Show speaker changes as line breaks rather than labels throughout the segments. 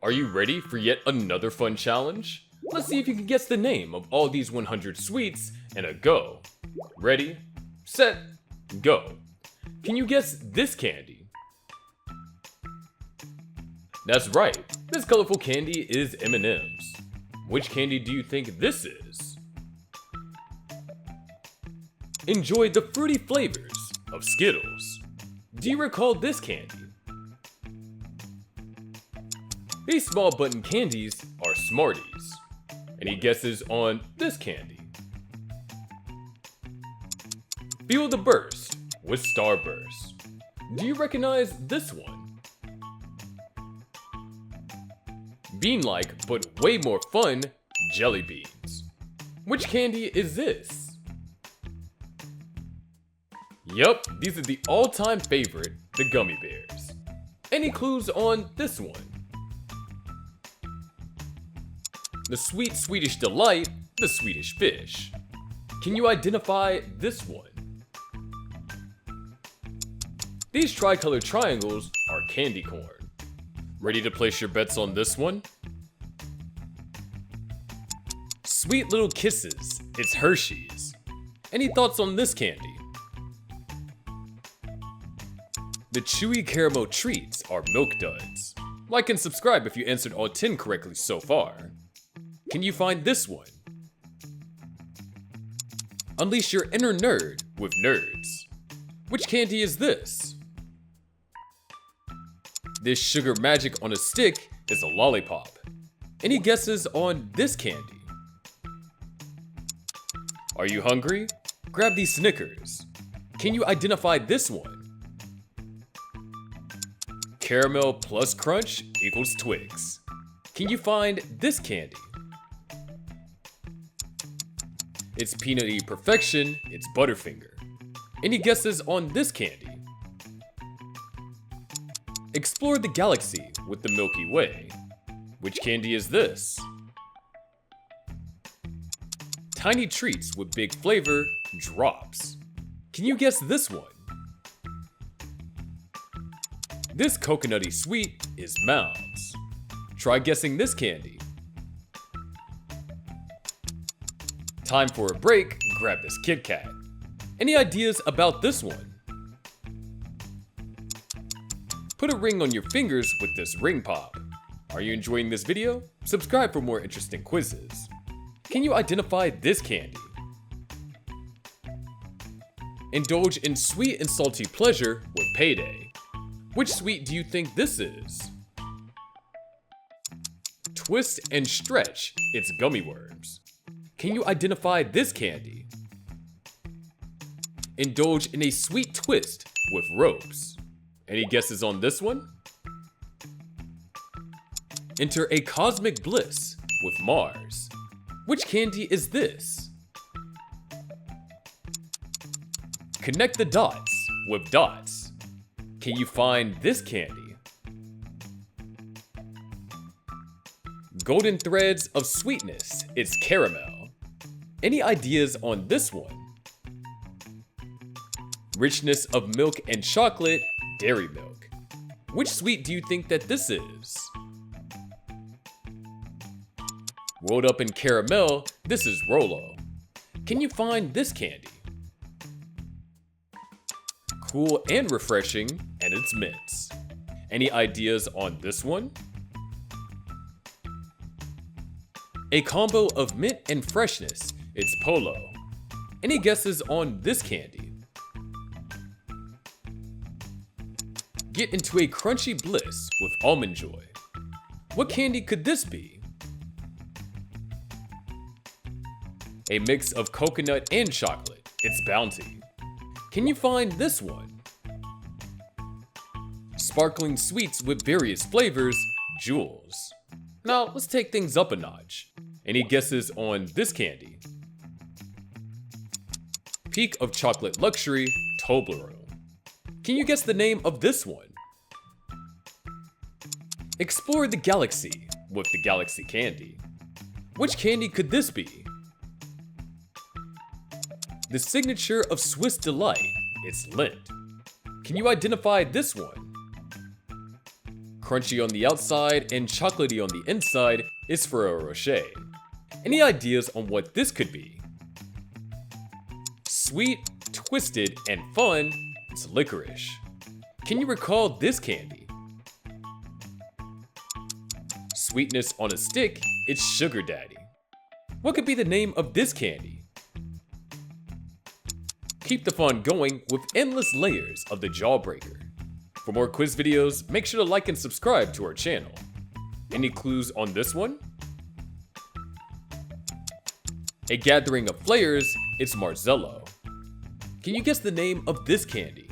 Are you ready for yet another fun challenge? Let's see if you can guess the name of all these 100 sweets in a go. Ready, set, go. Can you guess this candy? That's right, this colorful candy is M&M's. Which candy do you think this is? Enjoy the fruity flavors of Skittles. Do you recall this candy? These small button candies are Smarties. Any guesses on this candy? Feel the burst with Starburst. Do you recognize this one? Bean-like but way more fun, Jelly Beans. Which candy is this? Yup, these are the all-time favorite, the Gummy Bears. Any clues on this one? The Sweet Swedish Delight, the Swedish Fish. Can you identify this one? These tricolored triangles are candy corn. Ready to place your bets on this one? Sweet Little Kisses, it's Hershey's. Any thoughts on this candy? The chewy caramel treats are Milk Duds. Like and subscribe if you answered all 10 correctly so far. Can you find this one? Unleash your inner nerd with Nerds. Which candy is this? This sugar magic on a stick is a lollipop. Any guesses on this candy? Are you hungry? Grab these Snickers. Can you identify this one? Caramel plus crunch equals Twix. Can you find this candy? It's peanutty perfection, it's Butterfinger. Any guesses on this candy? Explore the galaxy with the Milky Way. Which candy is this? Tiny treats with big flavor, Drops. Can you guess this one? This coconutty sweet is Mounds. Try guessing this candy. Time for a break, grab this Kit Kat. Any ideas about this one? Put a ring on your fingers with this ring pop. Are you enjoying this video? Subscribe for more interesting quizzes. Can you identify this candy? Indulge in sweet and salty pleasure with Payday. Which sweet do you think this is? Twist and stretch, it's Gummy Worms. Can you identify this candy? Indulge in a sweet twist with Ropes. Any guesses on this one? Enter a cosmic bliss with Mars. Which candy is this? Connect the dots with Dots. Can you find this candy? Golden threads of sweetness, it's Caramel. Any ideas on this one? Richness of milk and chocolate, Dairy Milk. Which sweet do you think that this is? Rolled up in caramel, this is Rolo. Can you find this candy? Cool and refreshing, and it's mints. Any ideas on this one? A combo of mint and freshness, it's Polo. Any guesses on this candy? Get into a crunchy bliss with Almond Joy. What candy could this be? A mix of coconut and chocolate, it's Bounty. Can you find this one? Sparkling sweets with various flavors, Jewels. Now let's take things up a notch. Any guesses on this candy? Peak of chocolate luxury, Toblerone. Can you guess the name of this one? Explore the galaxy with the Galaxy Candy. Which candy could this be? The signature of Swiss Delight, it's Lindt. Can you identify this one? Crunchy on the outside and chocolatey on the inside is Ferrero Rocher. Any ideas on what this could be? Sweet, twisted, and fun, it's licorice. Can you recall this candy? Sweetness on a stick, it's Sugar Daddy. What could be the name of this candy? Keep the fun going with endless layers of the Jawbreaker. For more quiz videos, make sure to like and subscribe to our channel. Any clues on this one? A gathering of flavors, it's Marzello. Can you guess the name of this candy?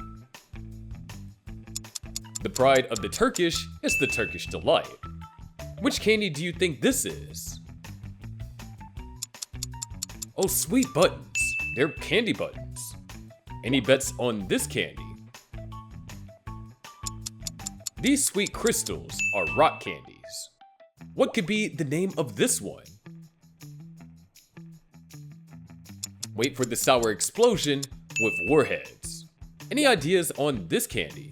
The pride of the Turkish is the Turkish Delight. Which candy do you think this is? Oh, sweet buttons. They're candy buttons. Any bets on this candy? These sweet crystals are rock candies. What could be the name of this one? Wait for the sour explosion with warheads. Any ideas on this candy?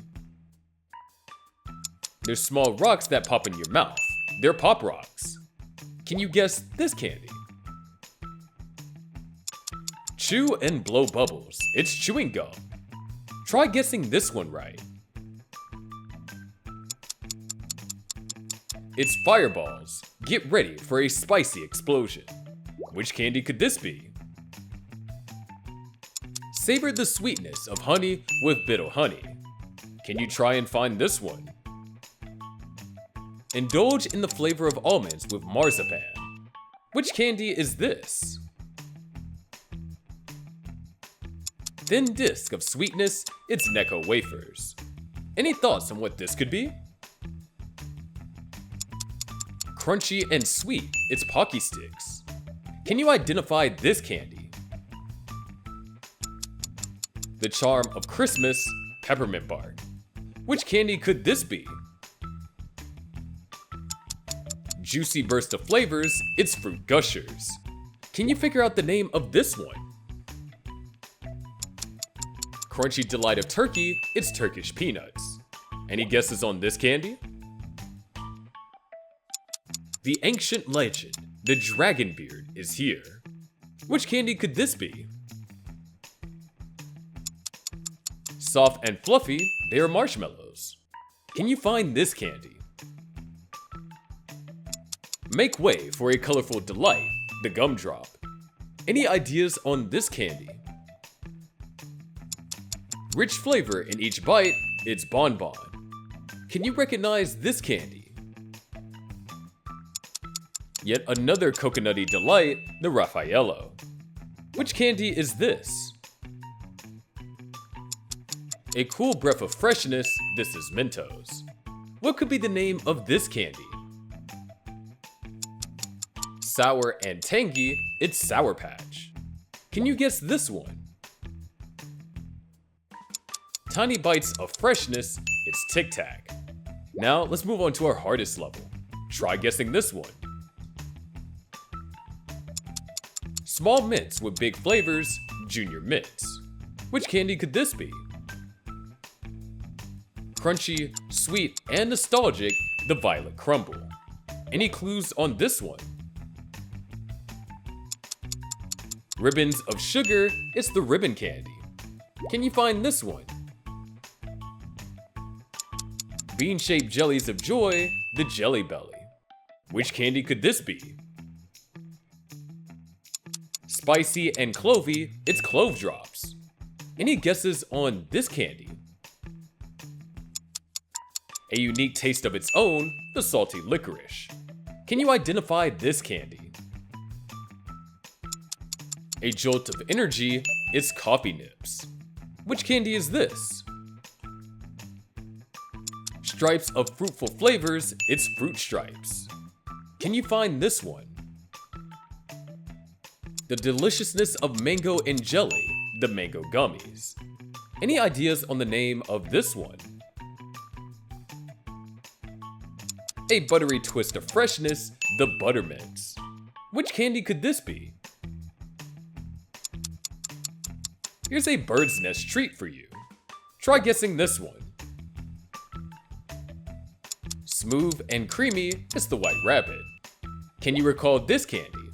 There's small rocks that pop in your mouth. They're Pop Rocks. Can you guess this candy? Chew and blow bubbles. It's chewing gum. Try guessing this one right. It's fireballs. Get ready for a spicy explosion. Which candy could this be? Savor the sweetness of honey with Bitter Honey. Can you try and find this one? Indulge in the flavor of almonds with marzipan. Which candy is this? Thin disc of sweetness, it's Necco wafers. Any thoughts on what this could be? Crunchy and sweet, it's Pocky Sticks. Can you identify this candy? The charm of Christmas, peppermint bark. Which candy could this be? Juicy burst of flavors, it's Fruit Gushers. Can you figure out the name of this one? Crunchy delight of turkey, it's Turkish peanuts. Any guesses on this candy? The ancient legend, the dragon beard, is here. Which candy could this be? Soft and fluffy, they are marshmallows. Can you find this candy? Make way for a colorful delight, the gumdrop. Any ideas on this candy? Rich flavor in each bite, it's bonbon. Can you recognize this candy? Yet another coconutty delight, the Raffaello. Which candy is this? A cool breath of freshness, this is Mentos. What could be the name of this candy? Sour and tangy, it's Sour Patch. Can you guess this one? Tiny bites of freshness, it's Tic Tac. Now let's move on to our hardest level. Try guessing this one. Small mints with big flavors, Junior Mints. Which candy could this be? Crunchy, sweet, and nostalgic, the Violet Crumble. Any clues on this one? Ribbons of sugar, it's the Ribbon Candy. Can you find this one? Bean-shaped jellies of joy, the Jelly Belly. Which candy could this be? Spicy and clovey, it's Clove Drops. Any guesses on this candy? A unique taste of its own, the Salty Licorice. Can you identify this candy? A jolt of energy, it's Coffee Nips. Which candy is this? Stripes of fruitful flavors, it's Fruit Stripes. Can you find this one? The deliciousness of mango and jelly, the Mango Gummies. Any ideas on the name of this one? A buttery twist of freshness, the Buttermints. Which candy could this be? Here's a bird's nest treat for you. Try guessing this one. Smooth and creamy, it's the White Rabbit. Can you recall this candy?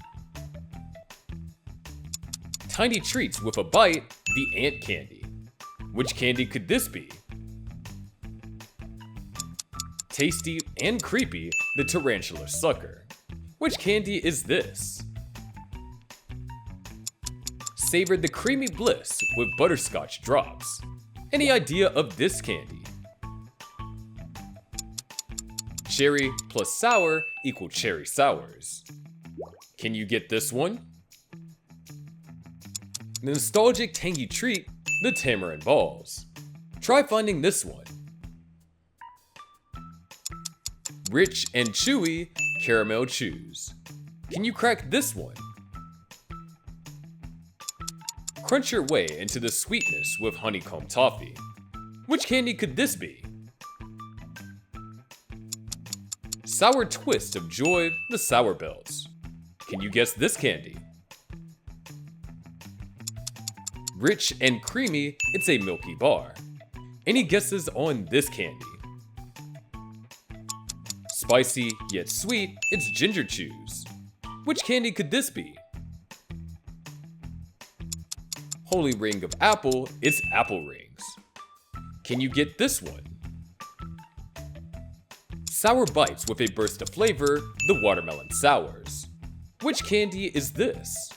Tiny treats with a bite, the Ant Candy. Which candy could this be? Tasty and creepy, the Tarantula Sucker. Which candy is this? Savor the creamy bliss with butterscotch drops. Any idea of this candy? Cherry plus sour equal cherry sours. Can you get this one? The nostalgic tangy treat, the tamarind balls. Try finding this one. Rich and chewy caramel chews. Can you crack this one? Crunch your way into the sweetness with honeycomb toffee. Which candy could this be? Sour twist of joy, the Sour Belts. Can you guess this candy? Rich and creamy, it's a milky bar. Any guesses on this candy? Spicy yet sweet, it's ginger chews. Which candy could this be? Holy ring of apple, it's apple rings. Can you get this one? Sour bites with a burst of flavor, the watermelon sours. Which candy is this?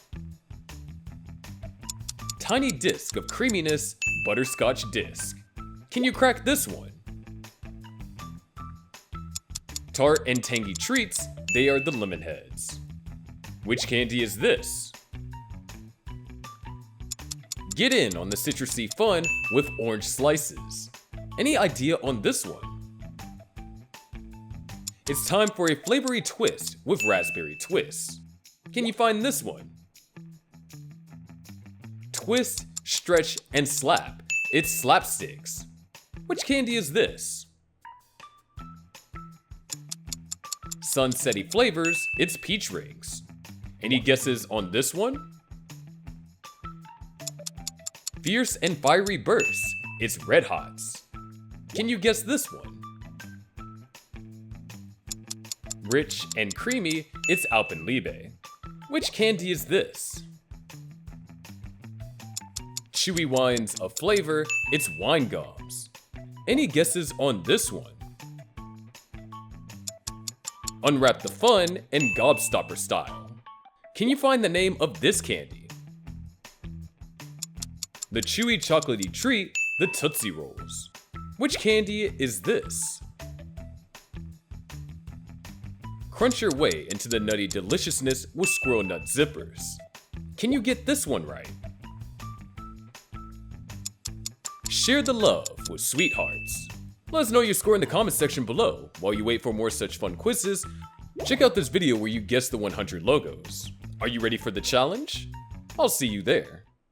Tiny disc of creaminess, butterscotch disc. Can you crack this one? Tart and tangy treats, they are the lemon heads. Which candy is this? Get in on the citrusy fun with orange slices. Any idea on this one? It's time for a flavory twist with raspberry twists. Can you find this one? Twist, stretch, and slap. It's slapsticks. Which candy is this? Sunsetty flavors, it's peach rings. Any guesses on this one? Fierce and fiery bursts, it's red hots. Can you guess this one? Rich and creamy, it's Alpenliebe. Which candy is this? Chewy wines of flavor, it's wine gums. Any guesses on this one? Unwrap the fun and gobstopper style. Can you find the name of this candy? The chewy chocolatey treat, the Tootsie Rolls. Which candy is this? Crunch your way into the nutty deliciousness with squirrel nut zippers. Can you get this one right? Share the love with sweethearts. Let us know your score in the comment section below. While you wait for more such fun quizzes, check out this video where you guess the 100 logos. Are you ready for the challenge? I'll see you there.